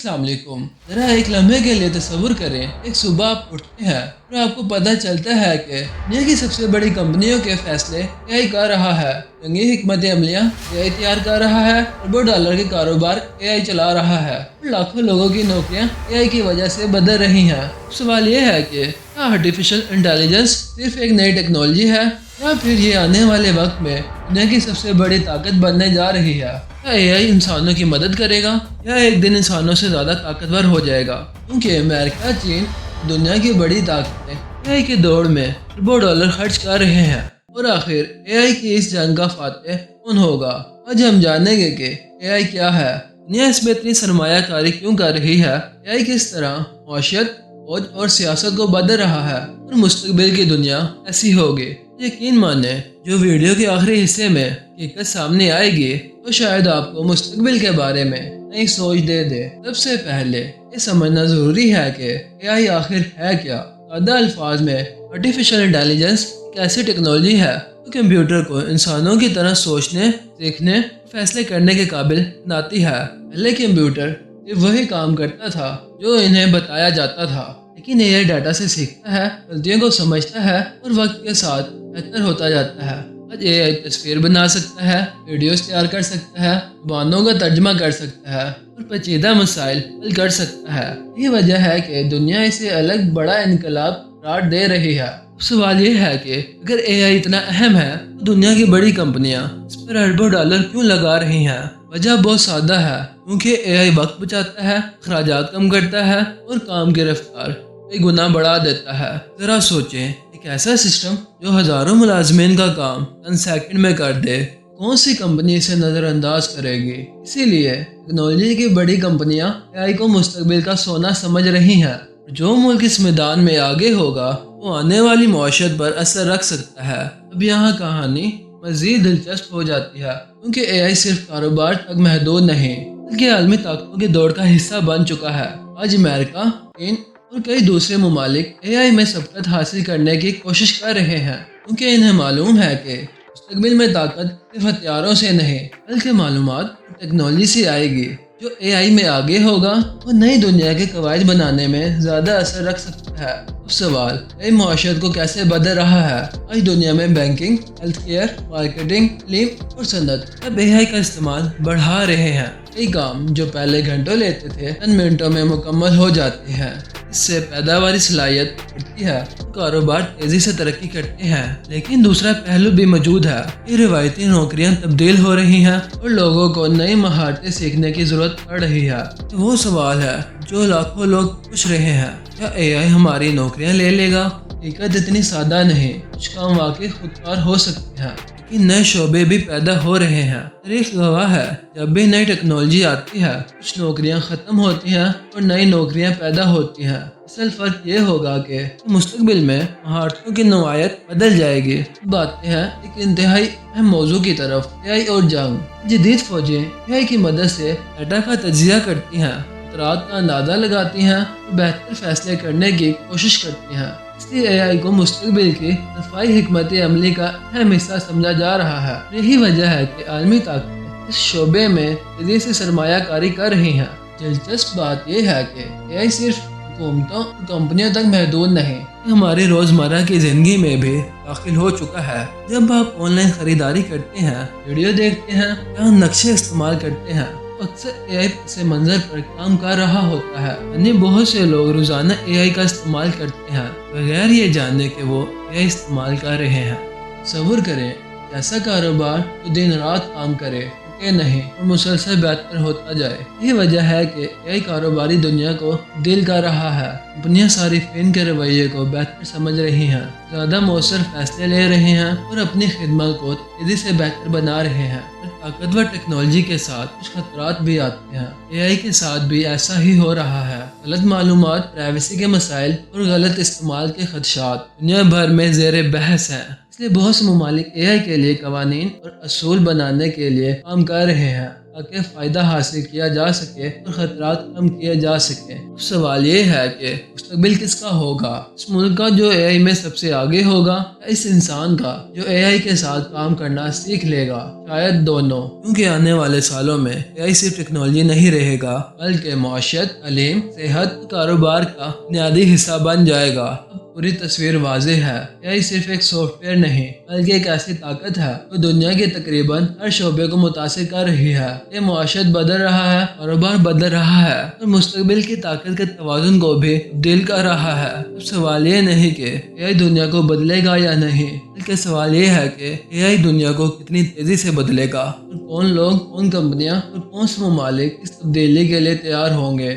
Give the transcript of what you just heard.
अस्सलाम वालेकुम। जरा एक लम्हे के लिए तसव्वुर करें, एक सुबह आप उठते हैं और आपको पता चलता है कि दुनिया की सबसे बड़ी कंपनियों के फैसले एआई कर रहा है। जंगी हिकमत अमलियाँ एआई तैयार कर रहा है, अरबों डॉलर के कारोबार एआई चला रहा है और लाखों लोगों की नौकरियां एआई की वजह से बदल रही हैं। सवाल ये है कि क्या आर्टिफिशियल इंटेलिजेंस सिर्फ एक नई टेक्नोलॉजी है या फिर ये आने वाले वक्त में दुनिया की सबसे बड़ी ताकत बनने जा रही है? क्या एआई इंसानों की मदद करेगा या एक दिन इंसानों से ज़्यादा ताकतवर हो जाएगा? क्योंकि अमेरिका, चीन, दुनिया की बड़ी ताकतें एआई के दौड़ में अरबों डॉलर खर्च कर रहे हैं और आखिर एआई की इस जंग का फातेह कौन होगा? आज हम जानेंगे कि एआई क्या है, दुनिया इसमें इतनी सरमायाकारी क्यों कर रही है, एआई किस तरह मौशियत, फौज और सियासत को बदल रहा है और मुस्तकबिल की दुनिया ऐसी होगी। यकीन माने जो वीडियो के आखिरी हिस्से में हकीकत सामने आएगी तो शायद आपको मुस्तकबिल के बारे में नई सोच दे दे। सबसे पहले ये समझना जरूरी है कि एआई आखिर है क्या। सादा अल्फाज में आर्टिफिशियल इंटेलिजेंस एक ऐसी टेक्नोलॉजी है जो कंप्यूटर को इंसानों की तरह सोचने, सीखने, फैसले करने के काबिल बनाती है। पहले कंप्यूटर सिर्फ वही काम करता था जो इन्हें बताया जाता था, लेकिन एआई डाटा से सीखता है, गलतियों को समझता है और वक्त के साथ बेहतर होता जाता है। आज एआई तस्वीर बना सकता है, वीडियोस तैयार कर सकता है, ज़बानों का तर्जमा कर सकता है और पेचीदा मसाइल हल कर सकता है। यही वजह है कि दुनिया इसे अलग बड़ा इनकलाब करार दे रही है। सवाल ये है कि अगर एआई इतना अहम है तो दुनिया की बड़ी कंपनियां इस पर अरबों डॉलर क्यों लगा रही हैं? वजह बहुत सादा है, क्योंकि एआई वक्त बचाता है, अखराजात कम करता है और काम की रफ्तार कई गुना बढ़ा देता है। जरा सोचें, एक ऐसा सिस्टम जो हजारों मुलाजमीन का काम चंद सेकंड में कर दे, कौन सी कंपनी इसे नजरअंदाज करेगी? इसीलिए टेक्नोलॉजी की बड़ी कंपनियां एआई को मुस्तकबिल का सोना समझ रही हैं। जो मुल्क इस मैदान में आगे होगा वो आने वाली मौशियत पर असर रख सकता है। अब यहाँ कहानी मजीद दिलचस्प हो जाती है, क्योंकि एआई सिर्फ कारोबार तक महदूद नहीं बल्कि आलमी ताकतों के दौड़ का हिस्सा बन चुका है। आज अमेरिका, चीन और कई दूसरे ममालिक एआई में सबकत हासिल करने की कोशिश कर रहे हैं, क्योंकि इन्हें मालूम है कि मुस्तकबिल में ताकत सिर्फ हथियारों से नहीं बल्कि मालूमात और टेक्नोलॉजी से आएगी। जो एआई में आगे होगा वो नई दुनिया के कवायद बनाने में ज़्यादा असर रख सकता है। अब सवाल नई माशियत को कैसे बदल रहा है? आज दुनिया में banking, health care, marketing, film और सनत अब एआई का इस्तेमाल बढ़ा रहे हैं। कई काम जो पहले घंटों लेते थे चंद मिनटों में मुकम्मल हो जाते हैं। इससे पैदावारी सलाहियत बढ़ती है, कारोबार तेजी से तरक्की करते हैं। लेकिन दूसरा पहलू भी मौजूद है, ये रिवायती नौकरियां तब्दील हो रही हैं और लोगों को नई महारतें सीखने की जरूरत पड़ रही है। तो वो सवाल है जो लाखों लोग पूछ रहे हैं, क्या एआई हमारी नौकरियां ले लेगा? हकीकत इतनी सादा नहीं, कुछ काम वाकई खुदकार हो सकते हैं, लेकिन नए शोबे भी पैदा हो रहे हैं। तारीख गवाह है, जब भी नई टेक्नोलॉजी आती है कुछ नौकरियां खत्म होती हैं और नई नौकरियां पैदा होती हैं। असल फर्क ये होगा कि मुस्तकबिल में महारतों की नौआयत बदल जाएगी। बातें हैं एक इंतहाई अहम मौजू की तरफ, एआई और जंग। जदीद फौजें एआई की मदद से डाटा का तजिया करती हैं, खतरात का अंदाजा लगाती हैं और बेहतर फैसले करने की कोशिश करती हैं। इसलिए एआई को मुस्तकबिल की दफाई हिकमत अमली का अहम हिस्सा समझा जा रहा है। यही वजह है कि आलमी ताकतें इस शोबे में तेजी से सरमायाकारी कर रही हैं। दिलचस्प बात यह है कि एआई सिर्फ हुकूमतों और कंपनियों तक महदूद नहीं, हमारी रोजमर्रा की जिंदगी में भी दाखिल हो चुका है। जब आप ऑनलाइन खरीदारी करते हैं, वीडियो देखते हैं या नक्शे इस्तेमाल करते हैं, अक्सर एआई से मंजर पर काम कर रहा होता है। यानी बहुत से लोग रोजाना एआई का इस्तेमाल करते हैं बगैर ये जाने कि वो एआई इस्तेमाल कर रहे हैं। तसव्वुर करें ऐसा कारोबार जो दिन रात काम करे कि नहीं और मुसलसल बेहतर होता जाए। यही वजह है कि एआई कारोबारी दुनिया को दिल कर रहा है। कंपनियां सारिफिन के रवैये को बेहतर समझ रही हैं, ज़्यादा मौसर फैसले ले रहे हैं और अपनी खिदमत को तेजी से बेहतर बना रहे हैं। ताकतवर टेक्नोलॉजी के साथ कुछ खतरात भी आते हैं। एआई के साथ भी ऐसा ही हो रहा है। गलत मालूमात, प्राइवेसी के मसाइल और गलत इस्तेमाल के खदशात दुनिया भर में ज़ेर बहस हैं। इसलिए बहुत से ममालिक एआई के लिए कवानीन और असूल बनाने के लिए काम कर रहे हैं। تاکہ فائدہ حاصل کیا جا سکے اور خطرات کم کیے جا سکیں۔ سوال یہ ہے کہ مستقبل کس کا ہوگا؟ اس ملک کا جو اے آئی میں سب سے آگے ہوگا یا اس انسان کا جو اے آئی کے ساتھ کام کرنا سیکھ لے گا؟ شاید دونوں، کیونکہ آنے والے سالوں میں اے آئی صرف ٹیکنالوجی نہیں رہے گا بلکہ معاشیت، تعلیم، صحت، کاروبار کا بنیادی حصہ بن جائے گا۔ پوری تصویر واضح ہے، اے آئی صرف ایک سافٹ ویئر نہیں بلکہ ایک ایسی طاقت ہے جو دنیا کے تقریباً ہر شعبے کو متاثر کر رہی ہے۔ یہ معاشیت بدل رہا ہے، کاروبار بدل رہا ہے اور مستقبل کی طاقت کے توازن کو بھی تبدیل کر رہا ہے۔ اب سوال یہ نہیں کہ اے آئی دنیا کو بدلے گا یا نہیں، بلکہ سوال یہ ہے کہ اے آئی دنیا کو کتنی تیزی سے بدلے گا اور کون لوگ، کون کمپنیاں اور کون سے ممالک اس تبدیلی کے لیے تیار ہوں گے۔